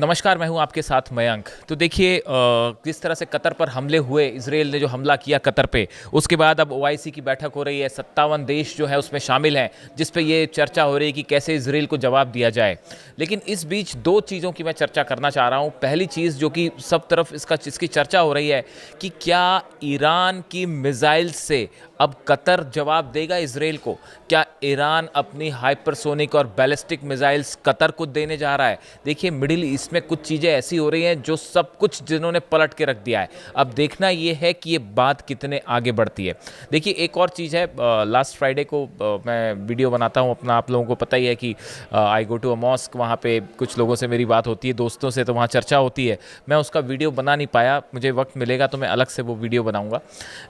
नमस्कार, मैं हूं आपके साथ मयंक। तो देखिए किस तरह से कतर पर हमले हुए, इजराइल ने जो हमला किया कतर पे, उसके बाद अब ओआईसी की बैठक हो रही है। 57 देश जो है उसमें शामिल हैं, जिस पे ये चर्चा हो रही है कि कैसे इजराइल को जवाब दिया जाए। लेकिन इस बीच दो चीज़ों की मैं चर्चा करना चाह रहा हूं। पहली चीज़ जो कि सब तरफ इसकी चर्चा हो रही है कि क्या ईरान की मिसाइल से अब कतर जवाब देगा इजराइल को। क्या ईरान अपनी हाइपरसोनिक और बैलिस्टिक मिसाइल्स कतर को देने जा रहा है। देखिए मिडिल ईस्ट में कुछ चीज़ें ऐसी हो रही हैं जो सब कुछ जिन्होंने पलट के रख दिया है। अब देखना ये है कि ये बात कितने आगे बढ़ती है। देखिए एक और चीज़ है, लास्ट फ्राइडे को मैं वीडियो बनाता हूँ अपना, आप लोगों को पता ही है कि आई गो टू अ मॉस्क, वहाँ पे कुछ लोगों से मेरी बात होती है, दोस्तों से, तो वहाँ चर्चा होती है। मैं उसका वीडियो बना नहीं पाया, मुझे वक्त मिलेगा तो मैं अलग से वो वीडियो बनाऊँगा।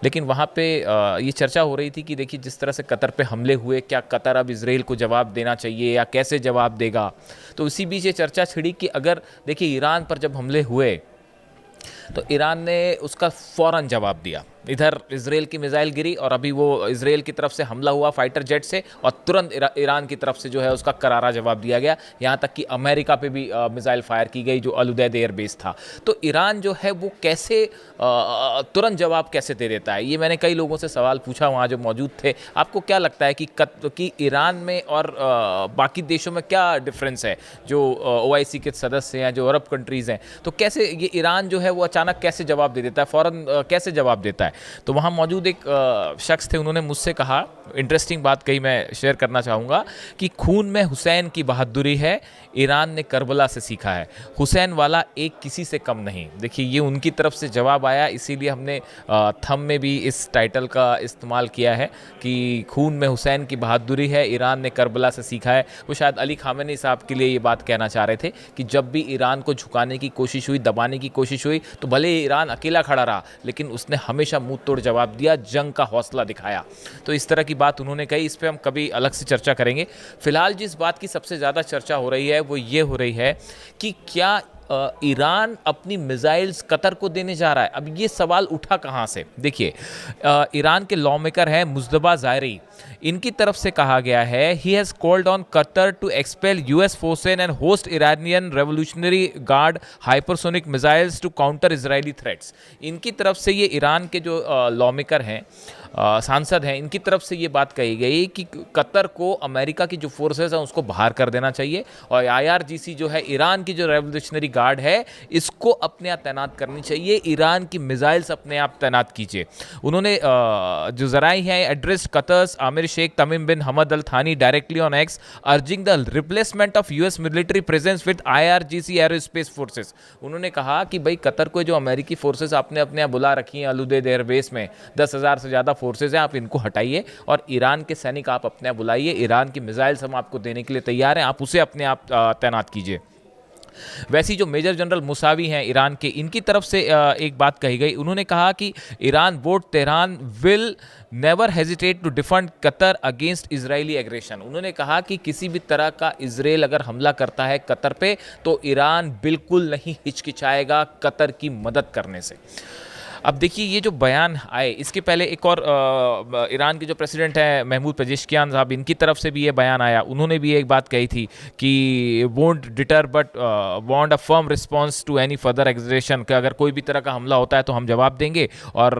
लेकिन वहाँ पे ये चर्चा हो रही थी कि देखिए जिस तरह से कतर पे हमले हुए, क्या कतर अब इजराइल को जवाब देना चाहिए या कैसे जवाब देगा। तो इसी बीच ये चर्चा छिड़ी कि अगर देखिए ईरान पर जब हमले हुए तो ईरान ने उसका फ़ौरन जवाब दिया। इधर इजराइल की मिसाइल गिरी और अभी वो इजराइल की तरफ से हमला हुआ फाइटर जेट से, और तुरंत ईरान की तरफ से जो है उसका करारा जवाब दिया गया। यहाँ तक कि अमेरिका पे भी मिसाइल फायर की गई जो अल-उदैद एयरबेस था। तो ईरान जो है वो कैसे तुरंत जवाब कैसे दे देता है, ये मैंने कई लोगों से सवाल पूछा वहाँ जो मौजूद थे। आपको क्या लगता है कि ईरान में और बाकी देशों में क्या डिफरेंस है, जो ओआईसी के सदस्य हैं, जो अरब कंट्रीज़ हैं, तो कैसे ये ईरान जो है वो अचानक कैसे जवाब दे देता है, फ़ौरन कैसे जवाब देता है। तो वहाँ मौजूद एक शख्स थे, उन्होंने मुझसे कहा, इंटरेस्टिंग बात कही, मैं शेयर करना चाहूँगा कि खून में हुसैन की बहादुरी है, ईरान ने करबला से सीखा है, हुसैन वाला एक किसी से कम नहीं। देखिए ये उनकी तरफ से जवाब आया, इसीलिए हमने थंब में भी इस टाइटल का इस्तेमाल किया है कि खून में हुसैन की बहादुरी है, ईरान ने करबला से सीखा है। वो शायद अली खामेनी साहब के लिए ये बात कहना चाह रहे थे कि जब भी ईरान को झुकाने की कोशिश हुई, दबाने की कोशिश हुई, तो भले ईरान अकेला खड़ा रहा, लेकिन उसने हमेशा मुंह तोड़ जवाब दिया, जंग का हौसला दिखाया। तो इस तरह की बात उन्होंने कही, इस पर हम कभी अलग से चर्चा करेंगे। फिलहाल जिस बात की सबसे ज़्यादा चर्चा हो रही है वो ये हो रही है कि क्या ईरान अपनी मिसाइल्स कतर को देने जा रहा है। अब ये सवाल उठा कहाँ से, देखिए ईरान के लॉ मेकर हैं मुज्तबा ज़ायरी, इनकी तरफ से कहा गया है, he has called on Qatar to expel US forces and host Iranian revolutionary guard hypersonic missiles to counter Israeli threats. इनकी तरफ से ये ईरान के जो लॉ मेकर हैं, सांसद हैं, इनकी तरफ से ये बात कही गई कि कतर को अमेरिका की जो फोर्सेस हैं उसको बाहर कर देना चाहिए, और आईआरजीसी जो है ईरान की जो रेवोल्यूशनरी गार्ड है, इसको अपने आप तैनात करनी चाहिए, ईरान की मिसाइल्स अपने आप तैनात कीजिए। उन्होंने जो जराई हैं एड्रेस कतर्स आमिर शेख तमीम बिन हमद अल थानी directly on x urging the replacement of US military presence with IRGC aerospace forces. उन्होंने कहा कि भाई कतर को जो अमेरिकी फोर्सेस आपने अपने यहाँ बुला रखी हैं अल-उदैद एयरबेस में, 10,000 से ज़्यादा फोर्सेज हैं, आप इनको हटाइए और ईरान के सैनिक आप अपने यहाँ बुलाइए, ईरान की मिसाइल्स हम आपको देने के लिए तैयार हैं, आप उसे अपने आप तैनात कीजिए। वैसी जो मेजर जनरल मुसावी हैं ईरान के, इनकी तरफ से एक बात कही गई, उन्होंने कहा कि Iran vowed Tehran will never hesitate to defend Qatar against Israeli aggression. उन्होंने कहा कि किसी भी तरह का इजराइल अगर हमला करता है कतर पे तो ईरान बिल्कुल नहीं हिचकिचाएगा कतर की मदद करने से। अब देखिए ये जो बयान आए, इसके पहले एक और ईरान के जो प्रेसिडेंट हैं महमूद पेजेश्कियान साहब, इनकी तरफ से भी ये बयान आया। उन्होंने भी एक बात कही थी कि won't deter but want a firm response to any further aggression, कि अगर कोई भी तरह का हमला होता है तो हम जवाब देंगे। और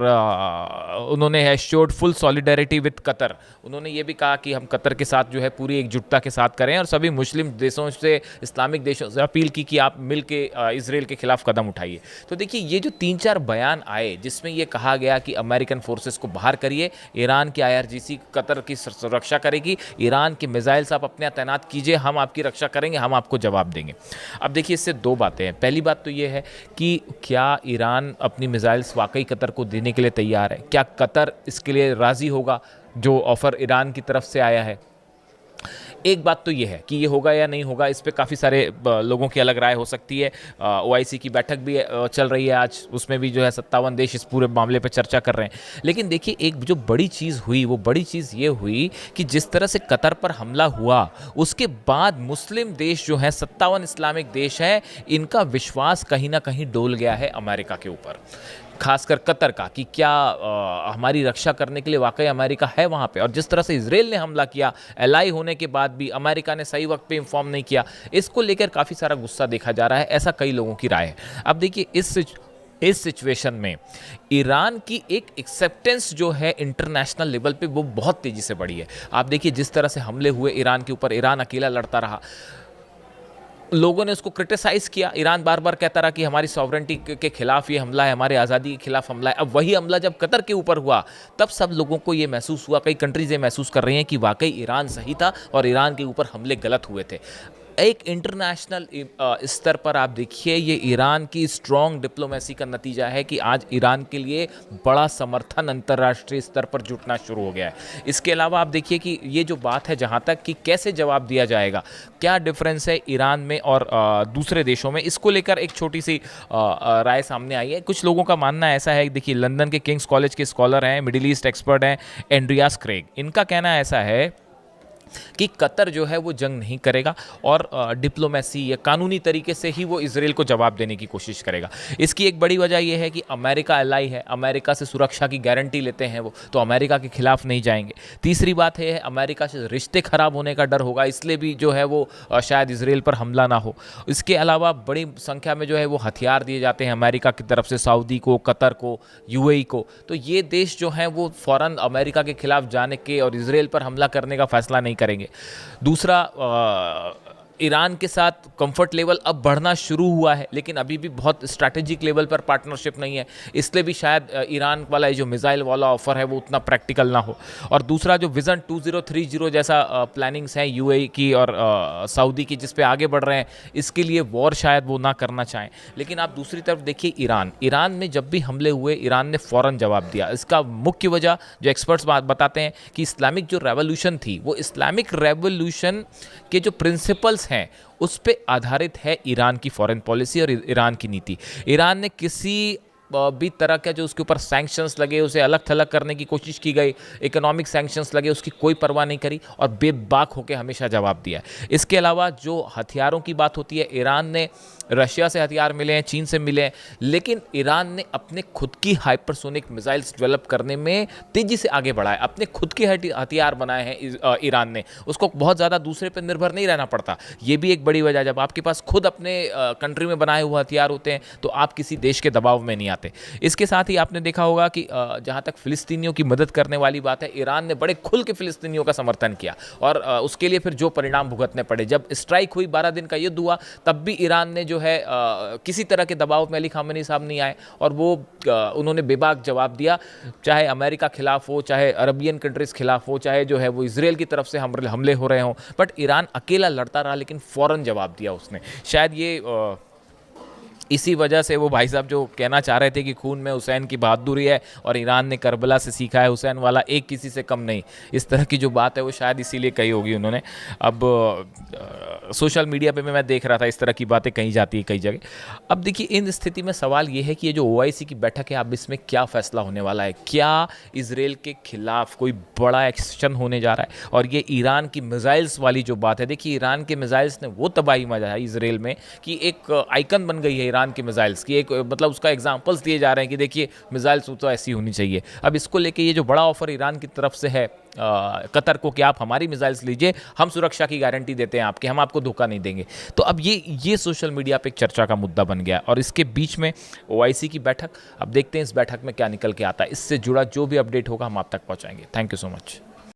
उन्होंने है showed full solidarity with Qatar. उन्होंने ये भी कहा कि हम कतर के साथ जो है पूरी एकजुटता के साथ करें, और सभी मुस्लिम देशों से, इस्लामिक देशों से अपील की कि आप मिल के इसराइल के खिलाफ कदम उठाइए। तो देखिए ये जो 3-4 बयान आए जिसमें यह कहा गया कि अमेरिकन फोर्सेस को बाहर करिए, ईरान की आईआरजीसी कतर की सुरक्षा करेगी, ईरान की मिसाइल्स आप अपने यहाँ तैनात कीजिए, हम आपकी रक्षा करेंगे, हम आपको जवाब देंगे। अब देखिए इससे दो बातें हैं। पहली बात तो ये है कि क्या ईरान अपनी मिसाइल्स वाकई कतर को देने के लिए तैयार है, क्या कतर इसके लिए राज़ी होगा जो ऑफ़र ईरान की तरफ से आया है। एक बात तो ये है कि ये होगा या नहीं होगा, इस पे काफ़ी सारे लोगों की अलग राय हो सकती है। ओआईसी की बैठक भी चल रही है आज, उसमें भी जो है 57 देश इस पूरे मामले पे चर्चा कर रहे हैं। लेकिन देखिए एक जो बड़ी चीज़ हुई, वो बड़ी चीज़ ये हुई कि जिस तरह से कतर पर हमला हुआ उसके बाद मुस्लिम देश जो हैं, 57 इस्लामिक देश हैं, इनका विश्वास कहीं ना कहीं डोल गया है अमेरिका के ऊपर। खासकर कतर का, कि क्या हमारी रक्षा करने के लिए वाकई अमेरिका है वहाँ पे। और जिस तरह से इजराइल ने हमला किया, एलाई होने के बाद भी अमेरिका ने सही वक्त पे इन्फॉर्म नहीं किया, इसको लेकर काफ़ी सारा गुस्सा देखा जा रहा है, ऐसा कई लोगों की राय है। अब देखिए इस सिचुएशन में ईरान की एक एक्सेप्टेंस जो है इंटरनेशनल लेवल पे वो बहुत तेज़ी से बढ़ी है। आप देखिए जिस तरह से हमले हुए ईरान के ऊपर, ईरान अकेला लड़ता रहा, लोगों ने उसको क्रिटिसाइज़ किया। ईरान बार बार कहता रहा कि हमारी सॉवरेंटी के खिलाफ ये हमला है, हमारी आज़ादी के खिलाफ हमला है। अब वही हमला जब कतर के ऊपर हुआ, तब सब लोगों को ये महसूस हुआ, कई कंट्रीज ये महसूस कर रही हैं कि वाकई ईरान सही था और ईरान के ऊपर हमले गलत हुए थे। एक इंटरनेशनल स्तर पर आप देखिए, ये ईरान की स्ट्रॉन्ग डिप्लोमेसी का नतीजा है कि आज ईरान के लिए बड़ा समर्थन अंतर्राष्ट्रीय स्तर पर जुटना शुरू हो गया है। इसके अलावा आप देखिए कि ये जो बात है जहाँ तक कि कैसे जवाब दिया जाएगा, क्या डिफरेंस है ईरान में और दूसरे देशों में, इसको लेकर एक छोटी सी राय सामने आई है। कुछ लोगों का मानना ऐसा है, देखिए लंदन के किंग्स कॉलेज के स्कॉलर हैं, मिडिल ईस्ट एक्सपर्ट हैं एंड्रियास क्रेग, इनका कहना ऐसा है कि कतर जो है वो जंग नहीं करेगा और डिप्लोमेसी या कानूनी तरीके से ही वो इजराइल को जवाब देने की कोशिश करेगा। इसकी एक बड़ी वजह यह है कि अमेरिका एलाई है, अमेरिका से सुरक्षा की गारंटी लेते हैं वो, तो अमेरिका के खिलाफ नहीं जाएंगे। तीसरी बात है अमेरिका से रिश्ते खराब होने का डर होगा, इसलिए भी जो है वो शायद इजराइल पर हमला ना हो। इसके अलावा बड़ी संख्या में जो है वो हथियार दिए जाते हैं अमेरिका की तरफ से सऊदी को, कतर को, यूएई को, तो ये देश जो हैं वो फ़ौरन अमेरिका के खिलाफ जाने के और इजराइल पर हमला करने का फैसला नहीं करेंगे। दूसरा, ईरान के साथ कंफर्ट लेवल अब बढ़ना शुरू हुआ है, लेकिन अभी भी बहुत स्ट्रैटेजिक लेवल पर पार्टनरशिप नहीं है, इसलिए भी शायद ईरान वाला जो मिसाइल वाला ऑफर है वो उतना प्रैक्टिकल ना हो। और दूसरा, जो विज़न 2030 जैसा प्लानिंग्स हैं यूएई की और सऊदी की, जिस पे आगे बढ़ रहे हैं, इसके लिए वॉर शायद वो ना करना चाहें। लेकिन आप दूसरी तरफ देखिए ईरान में जब भी हमले हुए, ईरान ने फ़ौरन जवाब दिया। इसका मुख्य वजह जो एक्सपर्ट्स बताते हैं कि इस्लामिक जो रेवोल्यूशन थी, वो इस्लामिक रेवोल्यूशन के जो प्रिंसिपल्स हैं उस पे आधारित है ईरान की फॉरेन पॉलिसी और ईरान की नीति। ईरान ने किसी भी तरह का जो उसके ऊपर सैंक्शंस लगे उसे अलग थलग करने की कोशिश की गई, इकोनॉमिक सैंक्शंस लगे उसकी कोई परवाह नहीं करी और बेबाक होकर हमेशा जवाब दिया। इसके अलावा जो हथियारों की बात होती है, ईरान ने रशिया से हथियार मिले हैं, चीन से मिले हैं, लेकिन ईरान ने अपने खुद की हाइपरसोनिक मिसाइल्स डेवलप करने में तेज़ी से आगे बढ़ा है। अपने खुद के हथियार बनाए हैं ईरान ने, उसको बहुत ज़्यादा दूसरे पर निर्भर नहीं रहना पड़ता। ये भी एक बड़ी वजह, जब आपके पास खुद अपने कंट्री में बनाए हुए हथियार होते हैं तो आप किसी देश के दबाव में नहीं आते। इसके साथ ही आपने देखा होगा कि जहाँ तक फ़िलिस्तीनियों की मदद करने वाली बात है, ईरान ने बड़े खुल के फ़िलिस्तीनियों का समर्थन किया और उसके लिए फिर जो परिणाम भुगतने पड़े, जब स्ट्राइक हुई, 12 दिन का युद्ध हुआ, तब भी ईरान ने जो है किसी तरह के दबाव में अली खामेनी साहब नहीं आए और वो उन्होंने बेबाक जवाब दिया, चाहे अमेरिका खिलाफ हो, चाहे अरबियन कंट्रीज़ खिलाफ हो, चाहे जो है वो इजराइल की तरफ से हमले हो रहे हों, बट ईरान अकेला लड़ता रहा, लेकिन फ़ौरन जवाब दिया उसने। शायद ये इसी वजह से वो भाई साहब जो कहना चाह रहे थे कि खून में हुसैन की बहादुरी है और ईरान ने करबला से सीखा है, हुसैन वाला एक किसी से कम नहीं, इस तरह की जो बात है वो शायद इसीलिए कही होगी उन्होंने। अब सोशल मीडिया पे मैं देख रहा था इस तरह की बातें कही जाती है कई जगह। अब देखिए इन स्थिति में सवाल ये है कि ये जो OIC की बैठक है, अब इसमें क्या फैसला होने वाला है? क्या इजराइल के खिलाफ कोई बड़ा एक्शन होने जा रहा है? और ये ईरान की मिसाइल्स वाली जो बात है, देखिए ईरान के मिसाइल्स ने वो तबाही मचाई इजराइल में कि एक आइकन बन गई है ईरान की मिसाइल्स की, एक मतलब उसका एग्जांपल्स दिए जा रहे हैं कि देखिए मिसाइल्स तो ऐसी होनी चाहिए। अब इसको लेके ये जो बड़ा ऑफर ईरान की तरफ से है कतर को कि आप हमारी मिसाइल्स लीजिए, हम सुरक्षा की गारंटी देते हैं आपके, हम आपको धोखा नहीं देंगे, तो अब ये सोशल मीडिया पे एक चर्चा का मुद्दा बन गया। और इसके बीच में OIC की बैठक, अब देखते हैं इस बैठक में क्या निकल के आता है। इससे जुड़ा जो भी अपडेट होगा हम आप तक पहुंचाएंगे। Thank you so much.